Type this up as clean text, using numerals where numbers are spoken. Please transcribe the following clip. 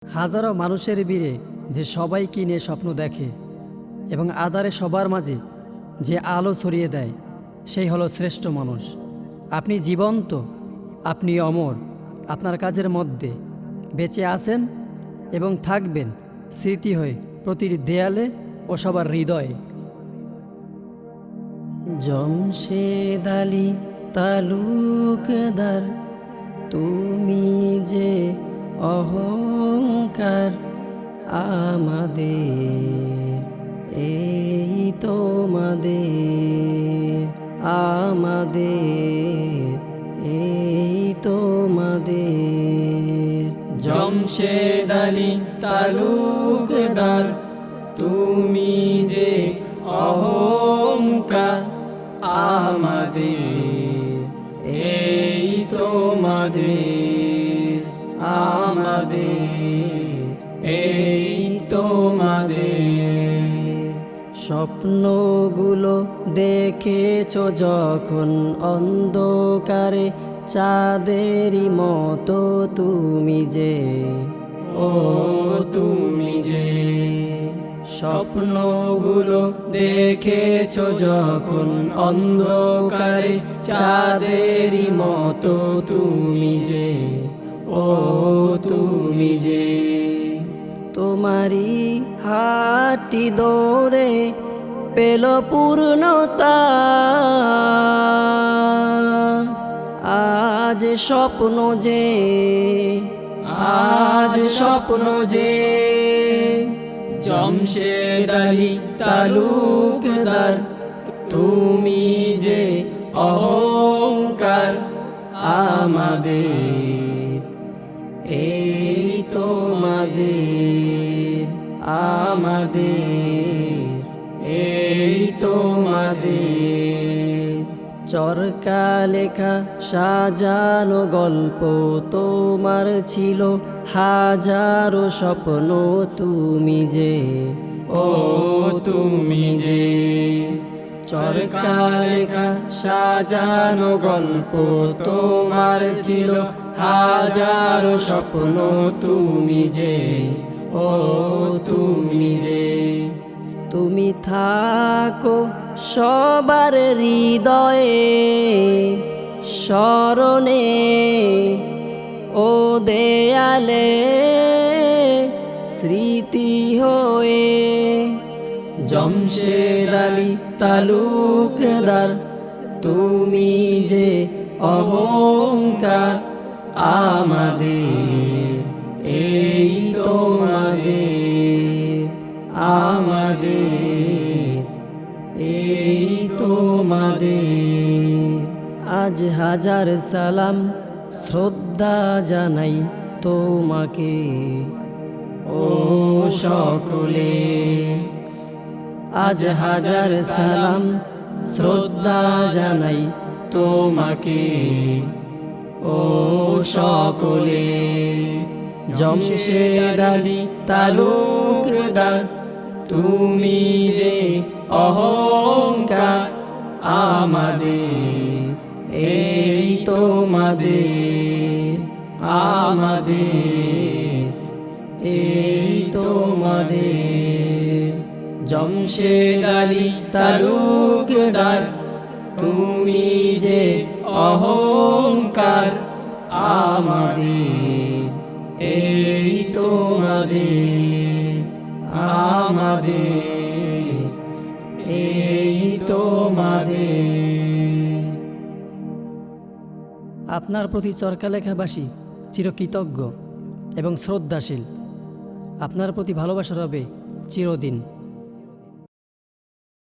হাজারো মানুষের ভিড়ে যে সবাইকে নিয়ে স্বপ্ন দেখে এবং আধারে সবার মাঝে যে আলো ছড়িয়ে দেয়, সেই হলো শ্রেষ্ঠ মানুষ। আপনি জীবন্ত, আপনি অমর। আপনার কাজের মধ্যে বেঁচে আছেন এবং থাকবেন স্মৃতি হয়ে প্রতিটি দেয়ালে ও সবার হৃদয়ে। জমশেদ আলী তালুকদার, তুমি যে অহংকার আমাদের, এই তোমাদের, আমাদের, এই তোমাদের। জমশেদ আলী তালুকদার, তুমি যে অহংকার আমাদের, এই তোমাদের, আমাদের, এই তোমাদের। স্বপ্নগুলো দেখেছো যখন অন্ধকারে, চাঁদেরই মতো তুমি যে, ও তুমি যে। স্বপ্নগুলো দেখেছো যখন অন্ধকারে, চাঁদেরই মতো তুমি যে, ও তুমি যে। তোমারই হাঁটি দৌড়ে পেল পূর্ণতা, আজ স্বপ্ন যে, আজ স্বপ্ন যে। জমশেদ আলী তালুকদার, তুমি যে অহংকার আমাদের, এই তোমাদের, আমাদের, এই তোমাদের। চরকা লেখা সাজানো গল্প তোমার ছিল, হাজারো স্বপ্ন তুমি যে, ও তুমি যে। চরকা লেখা সাজানো গল্প তোমার ছিল, হাজারো স্বপ্ন তুমি যে, ও তুমি যে। তুমি থাকো সবার হৃদয়ে, স্মরণে ও দেয়ালে স্মৃতি হয়ে। জমশেদ আলী তালুকদার, তুমি যে অহংকার আমাদের, এই তোমাদের, আমাদের, এই তোমাদের। আজ হাজার সালাম শ্রদ্ধা জানাই তোমাকে, ও সকলে। আজ হাজার সালাম শ্রদ্ধা জানাই তোমাকে, ও সকলে। জমশেদ আলী তালুকদার, তুমি যে অহংকার আমাদের, এই তোমাদের, আমাদের, এই তোমাদের। জমশেদ আলী তালুকদার, তুমি যে অহংকার আমাদের, এই তোমাদের, আমাদের, এই তোমাদের। আপনার প্রতি চরকালেখাবাসী চিরকৃতজ্ঞ এবং শ্রদ্ধাশীল। আপনার প্রতি ভালোবাসা রবে চিরদিন।